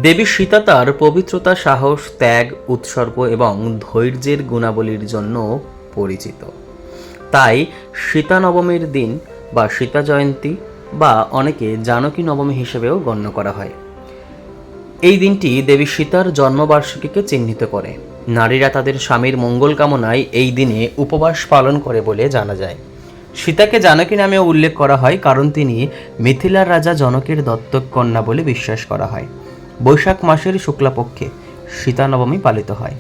দেবী সীতা তার পবিত্রতা, সাহস, ত্যাগ, উৎসর্গ এবং ধৈর্যের গুণাবলীর জন্য পরিচিত। তাই সীতা নবমীর দিন বা সীতা জয়ন্তী বা অনেকে জানকী নবমী হিসেবেও গণ্য করা হয়। এই দিনটি দেবী সীতার জন্মবার্ষিকীকে চিহ্নিত করে। নারীরা তাদের স্বামীর মঙ্গল কামনায় এই দিনে উপবাস পালন করে বলে জানা যায়। সীতাকে জানকী নামেও উল্লেখ করা হয় কারণ তিনি মিথিলার রাজা জনকের দত্তক কন্যা বলে বিশ্বাস করা হয়। বৈশাখ মাসের শুক্লাপক্ষে সীতা নবমী পালিত হয়।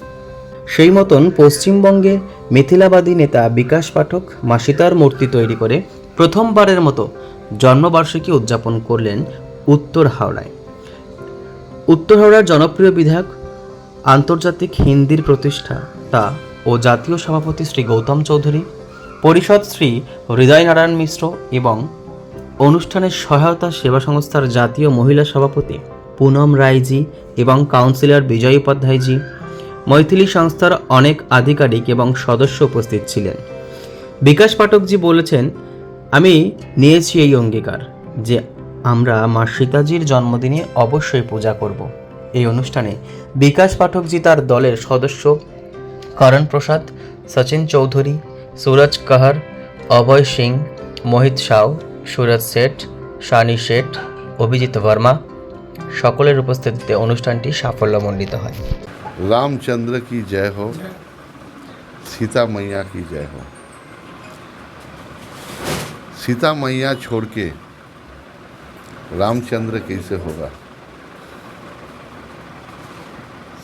সেই মতন পশ্চিমবঙ্গে মিথিলাবাদী নেতা বিকাশ পাঠক মা সীতার মূর্তি তৈরি করে প্রথমবারের মতো জন্মবার্ষিকী উদযাপন করলেন উত্তর হাওড়ায়। উত্তর হাওড়ার জনপ্রিয় বিধায়ক, আন্তর্জাতিক হিন্দির প্রতিষ্ঠাতা ও জাতীয় সভাপতি শ্রী গৌতম চৌধুরী, পরিষদ শ্রী হৃদয় নারায়ণ মিশ্র এবং অনুষ্ঠানের সহায়তা সেবা সংস্থার জাতীয় মহিলা সভাপতি পুনম রায়জি এবং কাউন্সিলর বিজয় উপাধ্যায়জি, মৈথিলি সংস্থার অনেক আধিকারিক এবং সদস্য উপস্থিত ছিলেন। বিকাশ পাঠকজি বলেছেন, আমি নিয়েছি এই অঙ্গীকার যে আমরা মা সীতাজির জন্মদিনে অবশ্যই পূজা করব। এই অনুষ্ঠানে বিকাশ পাঠকজি তার দলের সদস্য করণ প্রসাদ, সচিন চৌধুরী, সুরজ কাহার, অভয় সিং, মোহিত সাউ, সুরজ শেঠ, শানি শেঠ, অভিজিৎ বর্মা সকলের উপস্থিতিতে অনুষ্ঠানটি সাফল্যমণ্ডিত হয়। रामचंद्र की जय हो, सीता मैया की जय हो। सीता मैया छोड़ के रामचंद्र कैसे होगा?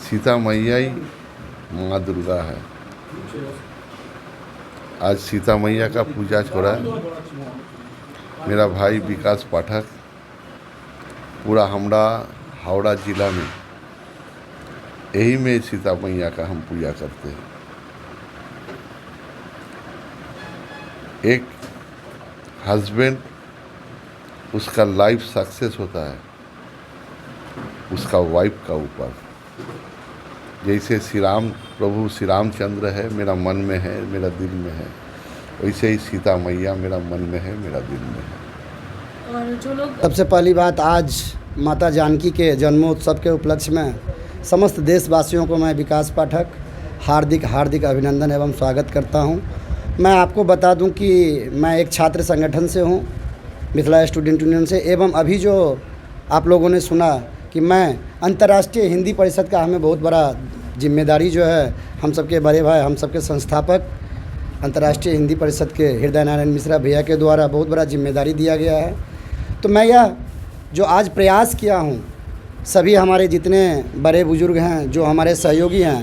सीता मैया ही माँ दुर्गा है। आज सीता मैया का पूजा छोड़ा मेरा भाई विकास पाठक, पूरा हमरा हावड़ा जिला में यही में सीता मैया का हम पूजा करते हैं। एक हस्बैंड, उसका लाइफ सक्सेस होता है उसका वाइफ का ऊपर। जैसे प्रभु श्री रामचंद्र है, मेरा मन में है, मेरा दिल में है, वैसे ही सीता मैया मेरा मन में है, मेरा दिल में है। और जो लोग सबसे पहली बात, आज माता जानकी के जन्मोत्सव के उपलक्ष्य में समस्त देशवासियों को मैं विकास पाठक हार्दिक हार्दिक अभिनंदन एवं स्वागत करता हूं। मैं आपको बता दूं कि मैं एक छात्र संगठन से हूं, मिथिला स्टूडेंट यूनियन से, एवं अभी जो आप लोगों ने सुना कि मैं अंतर्राष्ट्रीय हिंदी परिषद का, हमें बहुत बड़ा जिम्मेदारी जो है, हम सबके बड़े भाई, हम सबके संस्थापक अंतर्राष्ट्रीय हिंदी परिषद के हृदय नारायण मिश्रा भैया के द्वारा बहुत बड़ा जिम्मेदारी दिया गया है। तो मैं यह जो आज प्रयास किया हूँ, सभी हमारे जितने बड़े बुजुर्ग हैं, जो हमारे सहयोगी हैं,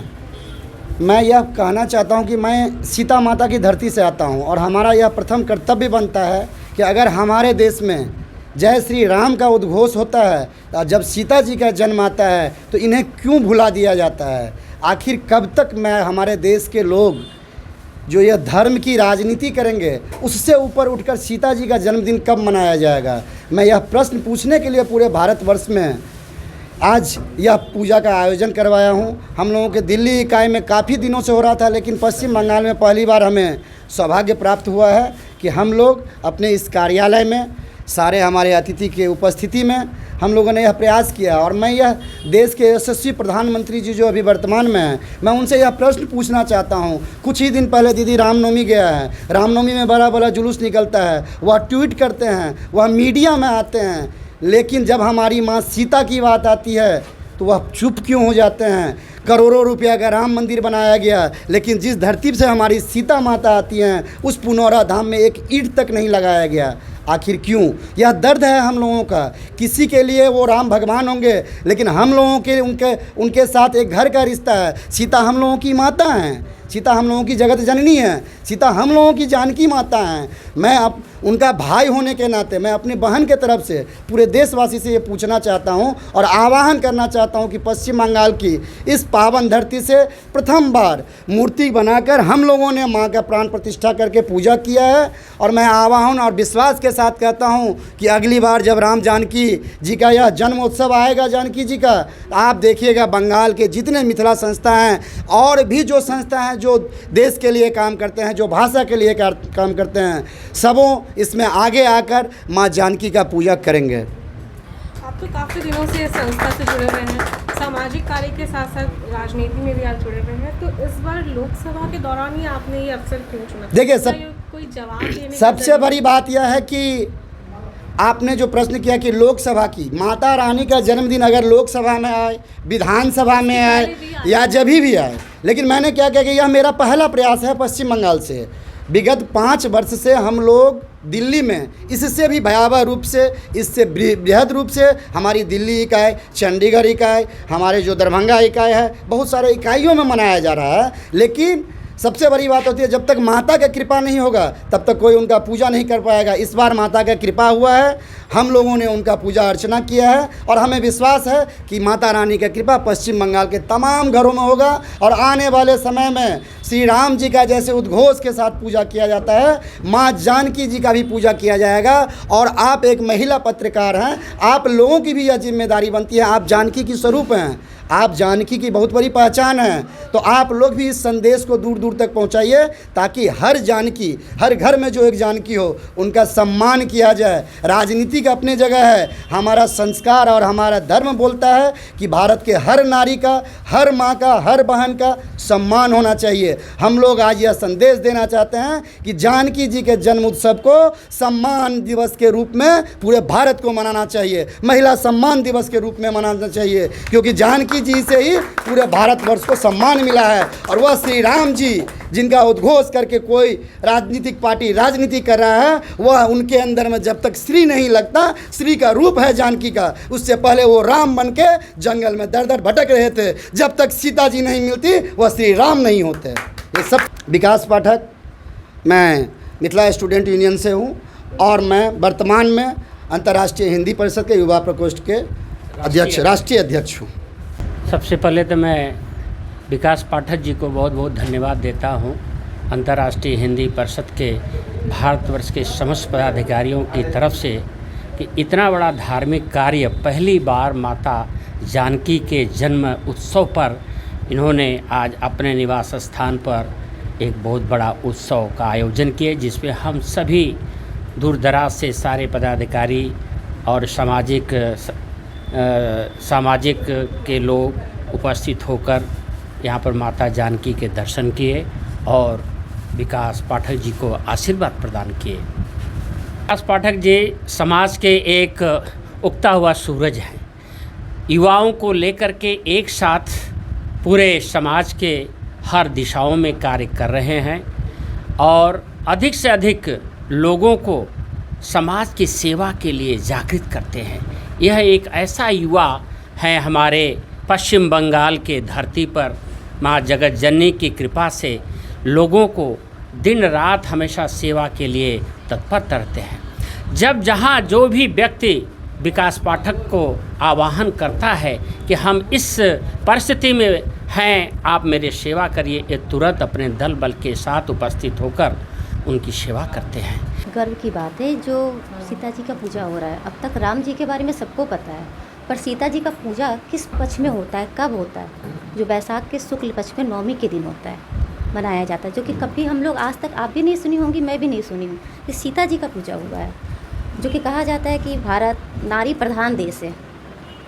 मैं यह कहना चाहता हूं कि मैं सीता माता की धरती से आता हूं और हमारा यह प्रथम कर्तव्य बनता है कि अगर हमारे देश में जय श्री राम का उद्घोष होता है, तो जब सीता जी का जन्म आता है तो इन्हें क्यों भुला दिया जाता है? आखिर कब तक मैं हमारे देश के लोग जो यह धर्म की राजनीति करेंगे, उससे ऊपर उठकर सीता जी का जन्मदिन कब मनाया जाएगा? मैं यह प्रश्न पूछने के लिए पूरे भारतवर्ष में आज यह पूजा का आयोजन करवाया हूँ। हम लोगों के दिल्ली इकाई में काफ़ी दिनों से हो रहा था, लेकिन पश्चिम बंगाल में पहली बार हमें सौभाग्य प्राप्त हुआ है कि हम लोग अपने इस कार्यालय में सारे हमारे अतिथि के उपस्थिति में हम लोगों ने यह प्रयास किया। और मैं यह देश के यशस्वी प्रधानमंत्री जी जो अभी वर्तमान में हैं, मैं उनसे यह प्रश्न पूछना चाहता हूँ। कुछ ही दिन पहले दीदी रामनवमी गया है, रामनवमी में बड़ा बड़ा जुलूस निकलता है, वह ट्वीट करते हैं, वह मीडिया में आते हैं, लेकिन जब हमारी माँ सीता की बात आती है तो वह चुप क्यों हो जाते हैं? करोड़ों रुपया का राम मंदिर बनाया गया, लेकिन जिस धरती से हमारी सीता माता आती हैं, उस पुनौरा धाम में एक ईंट तक नहीं लगाया गया। आखिर क्यों? यह दर्द है हम लोगों का। किसी के लिए वो राम भगवान होंगे, लेकिन हम लोगों के उनके साथ एक घर का रिश्ता है। सीता हम लोगों की माता हैं, सीता हम लोगों की जगत जननी है, सीता हम लोगों की जानकी माता हैं। मैं अब उनका भाई होने के नाते मैं अपनी बहन के तरफ से पूरे देशवासी से ये पूछना चाहता हूँ और आह्वान करना चाहता हूँ कि पश्चिम बंगाल की इस पावन धरती से प्रथम बार मूर्ति बनाकर हम लोगों ने माँ का प्राण प्रतिष्ठा करके पूजा किया है। और मैं आह्वान और विश्वास के साथ कहता हूँ कि अगली बार जब राम जानकी जी का यह जन्मोत्सव आएगा, जानकी जी का, आप देखिएगा बंगाल के जितने मिथिला संस्था हैं और भी जो संस्था हैं जो देश के लिए काम करते हैं, जो भाषा के लिए काम करते हैं, सबों इसमें आगे आकर माँ जानकी का पूजा करेंगे। आप आप तो काफ़ी दिनों से इस संस्था से जुड़े हुए हैं, सामाजिक कार्य के साथ साथ राजनीति में भी आप जुड़े हुए हैं, तो इस बार लोकसभा के दौरान ही आपने ये अवसर क्यों चुना? देखिए, क्या ये कोई जवाब देने की सबसे जरूरत- बड़ी बात यह है कि आपने जो प्रश्न किया कि लोकसभा की माता रानी का जन्मदिन अगर लोकसभा में आए, विधानसभा में आए या जब भी आए, लेकिन मैंने क्या किया कि यह मेरा पहला प्रयास है पश्चिम बंगाल से। विगत 5 वर्ष से हम लोग दिल्ली में इससे भी भयावह रूप से, इससे बृहद रूप से हमारी दिल्ली इकाई, चंडीगढ़ इकाई, हमारे जो दरभंगा इकाई है, बहुत सारे इकाइयों में मनाया जा रहा है। लेकिन सबसे बड़ी बात होती है, जब तक माता का कृपा नहीं होगा तब तक कोई उनका पूजा नहीं कर पाएगा। इस बार माता का कृपा हुआ है, हम लोगों ने उनका पूजा अर्चना किया है और हमें विश्वास है कि माता रानी का कृपा पश्चिम बंगाल के तमाम घरों में होगा। और आने वाले समय में श्री राम जी का जैसे उद्घोष के साथ पूजा किया जाता है, माँ जानकी जी का भी पूजा किया जाएगा। और आप एक महिला पत्रकार हैं, आप लोगों की भी यह जिम्मेदारी बनती है, आप जानकी की स्वरूप हैं, आप जानकी की बहुत बड़ी पहचान है, तो आप लोग भी इस संदेश को दूर दूर तक पहुंचाइए ताकि हर जानकी, हर घर में जो एक जानकी हो, उनका सम्मान किया जाए। राजनीति का अपनी जगह है, हमारा संस्कार और हमारा धर्म बोलता है कि भारत के हर नारी का, हर माँ का, हर बहन का सम्मान होना चाहिए। हम लोग आज यह संदेश देना चाहते हैं कि जानकी जी के जन्म उत्सव को सम्मान दिवस के रूप में पूरे भारत को मनाना चाहिए, महिला सम्मान दिवस के रूप में मनाना चाहिए, क्योंकि जानकी जी से ही पूरे भारतवर्ष को सम्मान मिला है। और वह श्री राम जी जिनका उद्घोष करके कोई राजनीतिक पार्टी राजनीति कर रहा है, वह उनके अंदर में जब तक श्री नहीं लगता, श्री का रूप है जानकी का, उससे पहले वो राम बन के जंगल में दर दर भटक रहे थे। जब तक सीता जी नहीं मिलती वह श्री राम नहीं होते। ये सब विकास पाठक, मैं मिथिला स्टूडेंट यूनियन से हूँ और मैं वर्तमान में अंतर्राष्ट्रीय हिंदी परिषद के युवा प्रकोष्ठ के अध्यक्ष, राष्ट्रीय अध्यक्ष हूँ। सबसे पहले तो मैं विकास पाठक जी को बहुत बहुत धन्यवाद देता हूं, अंतर्राष्ट्रीय हिंदी परिषद के भारतवर्ष के समस्त पदाधिकारियों की तरफ से, कि इतना बड़ा धार्मिक कार्य पहली बार माता जानकी के जन्म उत्सव पर इन्होंने आज अपने निवास स्थान पर एक बहुत बड़ा उत्सव का आयोजन किए, जिसमें हम सभी दूर दराज से सारे पदाधिकारी और सामाजिक के लोग उपस्थित होकर यहाँ पर माता जानकी के दर्शन किए और विकास पाठक जी को आशीर्वाद प्रदान किए। विकास पाठक जी समाज के एक उगता हुआ सूरज हैं, युवाओं को लेकर के एक साथ पूरे समाज के हर दिशाओं में कार्य कर रहे हैं और अधिक से अधिक लोगों को समाज की सेवा के लिए जागृत करते हैं। यह एक ऐसा युवा है हमारे पश्चिम बंगाल के धरती पर, माँ जगत जननी की कृपा से लोगों को दिन रात हमेशा सेवा के लिए तत्पर रहते हैं। जब जहाँ जो भी व्यक्ति विकास पाठक को आह्वान करता है कि हम इस परिस्थिति में हैं, आप मेरी सेवा करिए, ये तुरंत अपने दल बल के साथ उपस्थित होकर उनकी सेवा करते हैं। गर्व की बात है जो सीता जी का पूजा हो रहा है। अब तक राम जी के बारे में सबको पता है, पर सीता जी का पूजा किस पक्ष में होता है, कब होता है? जो बैसाख के शुक्ल पक्ष में नवमी के दिन होता है, मनाया जाता है, जो कि कभी हम लोग आज तक, आप भी नहीं सुनी होंगी, मैं भी नहीं सुनी हूँ कि सीता जी का पूजा हुआ है। जो कि कहा जाता है कि भारत नारी प्रधान देश है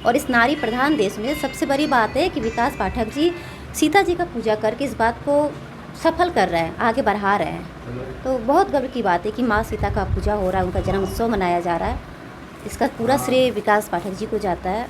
और इस नारी प्रधान देश में सबसे बड़ी बात है कि विकास पाठक जी सीता जी का पूजा करके इस बात को सफल कर रहे हैं, आगे बढ़ा रहे हैं। तो बहुत गर्व की बात है कि माँ सीता का पूजा हो रहा है, उनका जन्म उत्सव मनाया जा रहा है। इसका पूरा श्रेय विकास पाठक जी को जाता है।